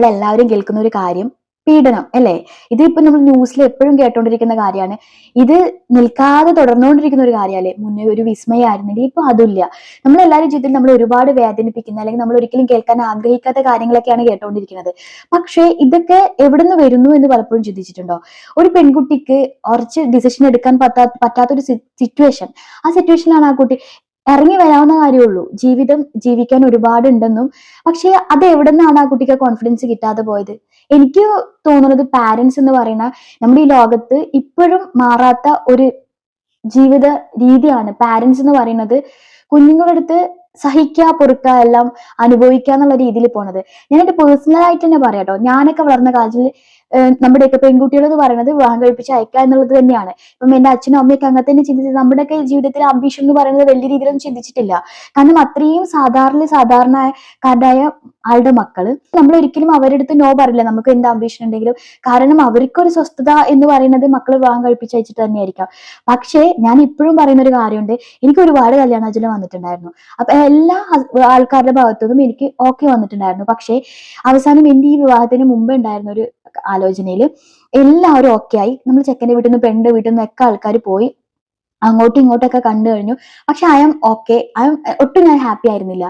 നമ്മളെല്ലാവരും കേൾക്കുന്ന ഒരു കാര്യം പീഡനം അല്ലേ? ഇതിപ്പോ നമ്മൾ ന്യൂസിൽ എപ്പോഴും കേട്ടോണ്ടിരിക്കുന്ന കാര്യമാണ്. ഇത് നിൽക്കാതെ തുടർന്നുകൊണ്ടിരിക്കുന്ന ഒരു കാര്യമല്ലേ? മുന്നേ ഒരു വിസ്മയായിരുന്നെങ്കിൽ ഇപ്പൊ അതുമില്ല. നമ്മളെല്ലാവരും ജീവിതത്തിൽ നമ്മൾ ഒരുപാട് വേദനിപ്പിക്കുന്ന അല്ലെങ്കിൽ നമ്മൾ ഒരിക്കലും കേൾക്കാൻ ആഗ്രഹിക്കാത്ത കാര്യങ്ങളൊക്കെയാണ് കേട്ടോണ്ടിരിക്കുന്നത്. പക്ഷേ ഇതൊക്കെ എവിടുന്ന് വരുന്നു എന്ന് പലപ്പോഴും ചിന്തിച്ചിട്ടുണ്ടോ? ഒരു പെൺകുട്ടിക്ക് കുറച്ച് ഡിസിഷൻ എടുക്കാൻ പറ്റാത്തൊരു സിറ്റുവേഷൻ, ആ സിറ്റുവേഷനിലാണ് ആ കുട്ടി ഇറങ്ങി വരാവുന്ന കാര്യമുള്ളൂ. ജീവിതം ജീവിക്കാൻ ഒരുപാടുണ്ടെന്നും, പക്ഷെ അത് എവിടെ നിന്നാണ് ആ കുട്ടിക്ക് കോൺഫിഡൻസ് കിട്ടാതെ പോയത്? എനിക്ക് തോന്നുന്നത് പാരന്റ്സ് എന്ന് പറയുന്ന നമ്മുടെ ഈ ലോകത്ത് ഇപ്പോഴും മാറാത്ത ഒരു ജീവിത രീതിയാണ് പാരന്റ്സ് എന്ന് പറയുന്നത്. കുഞ്ഞുങ്ങളുടെ അടുത്ത് സഹിക്കുക, പൊറുക്കുക, എല്ലാം അനുഭവിക്കുക എന്നുള്ള രീതിയിൽ പോണത്. ഞാൻ എന്റെ പേഴ്സണൽ ആയിട്ട് തന്നെ പറയാട്ടോ, ഞാനൊക്കെ വളർന്ന കാലത്തിൽ നമ്മുടെയൊക്കെ പെൺകുട്ടികൾ എന്ന് പറയുന്നത് വിവാഹം കഴിപ്പിച്ച് അയക്കുക എന്നുള്ളത് തന്നെയാണ്. ഇപ്പം എന്റെ അച്ഛനും അമ്മയൊക്കെ അങ്ങനെ തന്നെ ചിന്തിച്ചത്. നമ്മുടെയൊക്കെ ജീവിതത്തിൽ അംബിഷൻ എന്ന് പറയുന്നത് വലിയ രീതിയിലൊന്നും ചിന്തിച്ചിട്ടില്ല. കാരണം അത്രയും സാധാരണക്കാരായ ആളുടെ മക്കള് നമ്മൾ ഒരിക്കലും അവരുടെ അടുത്ത് നോ പറയില്ല, നമുക്ക് എന്ത് അംബിഷൻ ഉണ്ടെങ്കിലും. കാരണം അവർക്കൊരു സ്വസ്ഥത എന്ന് പറയുന്നത് മക്കള് വിവാഹം കഴിപ്പിച്ച് അയച്ചിട്ട് തന്നെയായിരിക്കാം. പക്ഷേ ഞാൻ ഇപ്പോഴും പറയുന്ന ഒരു കാര്യമുണ്ട്, എനിക്ക് ഒരുപാട് കല്യാണാലോചന വന്നിട്ടുണ്ടായിരുന്നു. അപ്പൊ എല്ലാ ആൾക്കാരുടെ ഭാഗത്തുനിന്നും എനിക്ക് ഓക്കെ വന്നിട്ടുണ്ടായിരുന്നു. പക്ഷേ അവസാനം എന്റെ ഈ വിവാഹത്തിന് മുമ്പ് ഉണ്ടായിരുന്ന ഒരു ആലോചനയിൽ എല്ലാവരും ഓക്കെ ആയി. നമ്മൾ ചെക്കന്റെ വീട്ടിൽ നിന്ന് പെണ്ണിന്റെ വീട്ടിൽ നിന്ന് ഒക്കെ ആൾക്കാർ പോയി, അങ്ങോട്ടും ഇങ്ങോട്ടൊക്കെ കണ്ടു കഴിഞ്ഞു. പക്ഷെ ഐ ആം ഓക്കെ, ഒട്ടും ഞാൻ ഹാപ്പി ആയിരുന്നില്ല.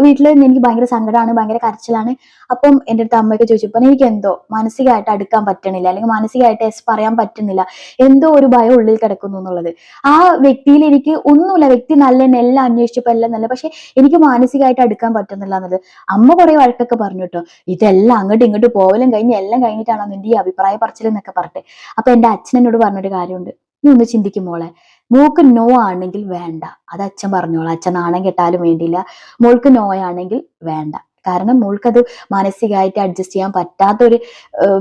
വീട്ടിൽ എനിക്ക് ഭയങ്കര സങ്കടമാണ്, ഭയങ്കര കരച്ചിലാണ്. അപ്പം എൻ്റെ അടുത്ത് അമ്മയൊക്കെ ചോദിച്ചപ്പോൾ എനിക്ക് എന്തോ മാനസികമായിട്ട് അടുക്കാൻ പറ്റണില്ല, അല്ലെങ്കിൽ മാനസികമായിട്ട് എസ് പറയാൻ പറ്റുന്നില്ല, എന്തോ ഒരു ഭയം ഉള്ളിൽ കിടക്കുന്നു എന്നുള്ളത്. ആ വ്യക്തിയിൽ എനിക്ക് ഒന്നുമില്ല, വ്യക്തി നല്ല തന്നെ, എല്ലാം അന്വേഷിച്ചപ്പോൾ എല്ലാം നല്ല, പക്ഷെ എനിക്ക് മാനസികമായിട്ട് അടുക്കാൻ പറ്റുന്നില്ല എന്നത്. അമ്മ കുറെ വഴക്കൊക്കെ പറഞ്ഞു കേട്ടോ, ഇതെല്ലാം അങ്ങോട്ടും ഇങ്ങോട്ട് പോവലും കഴിഞ്ഞ് എല്ലാം കഴിഞ്ഞിട്ടാണോ നിന്റെ ഈ അഭിപ്രായ പറച്ചിലെന്നൊക്കെ പറഞ്ഞിട്ട്. അപ്പൊ എൻ്റെ അച്ഛൻ എന്നോട് പറഞ്ഞൊരു കാര്യമുണ്ട്, നീ ഒന്ന് ചിന്തിക്കും മോളെ, മോൾക്ക് നോ ആണെങ്കിൽ വേണ്ട, അത് അച്ഛൻ പറഞ്ഞോളാം, അച്ഛൻ നാണം കെട്ടാലും വേണ്ടിയില്ല. മോൾക്ക് നോ ആണെങ്കിൽ വേണ്ട, കാരണം മോൾക്കത് മാനസികമായിട്ട് അഡ്ജസ്റ്റ് ചെയ്യാൻ പറ്റാത്ത ഒരു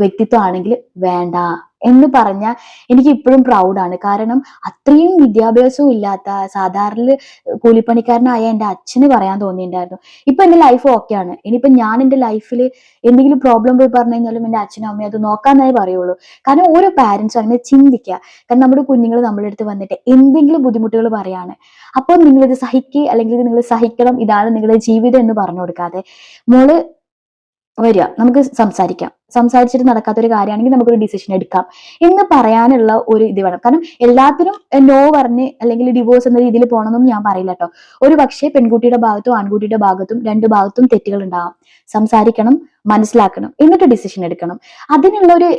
വ്യക്തിത്വം ആണെങ്കിൽ വേണ്ട എന്ന് പറഞ്ഞ എനിക്ക് ഇപ്പോഴും പ്രൗഡാണ്. കാരണം അത്രയും വിദ്യാഭ്യാസവും ഇല്ലാത്ത സാധാരണ കൂലിപ്പണിക്കാരനായ എൻ്റെ അച്ഛന് പറയാൻ തോന്നിയിട്ടുണ്ടായിരുന്നു. ഇപ്പൊ എന്റെ ലൈഫ് ഓക്കെയാണ്. ഇനിയിപ്പോ ഞാൻ എന്റെ ലൈഫിൽ എന്തെങ്കിലും പ്രോബ്ലം പോയി പറഞ്ഞു കഴിഞ്ഞാലും എൻ്റെ അച്ഛനും അമ്മയും അത് നോക്കാന്നേ പറയുള്ളൂ. കാരണം ഓരോ പാരന്റ്സും അങ്ങനെ ചിന്തിക്കുക. കാരണം നമ്മുടെ കുഞ്ഞുങ്ങൾ നമ്മുടെ അടുത്ത് വന്നിട്ട് എന്തെങ്കിലും ബുദ്ധിമുട്ടുകൾ പറയാണ്, അപ്പോൾ നിങ്ങളിത് സഹിക്കുക, അല്ലെങ്കിൽ ഇത് നിങ്ങൾ സഹിക്കണം, ഇതാണ് നിങ്ങളുടെ ജീവിതം എന്ന് പറഞ്ഞു കൊടുക്കാതെ, മോള് വരിക, നമുക്ക് സംസാരിക്കാം, സംസാരിച്ചിട്ട് നടക്കാത്തൊരു കാര്യമാണെങ്കിൽ നമുക്കൊരു ഡിസിഷൻ എടുക്കാം എന്ന് പറയാനുള്ള ഒരു ഇത് വേണം. കാരണം എല്ലാത്തിനും നോ പറഞ്ഞ് അല്ലെങ്കിൽ ഡിവോഴ്സ് എന്ന രീതിയിൽ പോകണമെന്നൊന്നും ഞാൻ പറയില്ല കേട്ടോ. ഒരു പക്ഷേ പെൺകുട്ടിയുടെ ഭാഗത്തും ആൺകുട്ടിയുടെ ഭാഗത്തും രണ്ടു ഭാഗത്തും തെറ്റുകൾ ഉണ്ടാവാം. സംസാരിക്കണം, മനസ്സിലാക്കണം, എന്നിട്ട് ഡിസിഷൻ എടുക്കണം. അതിനുള്ള ഒരു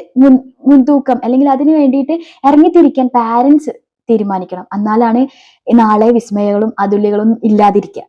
മുൻതൂക്കം അല്ലെങ്കിൽ അതിന് വേണ്ടിയിട്ട് ഇറങ്ങിത്തിരിക്കാൻ പാരന്റ്സ് തീരുമാനിക്കണം. എന്നാലാണ് നാളെ വിസ്മയങ്ങളും അതുല്യങ്ങളും ഇല്ലാതിരിക്കുക.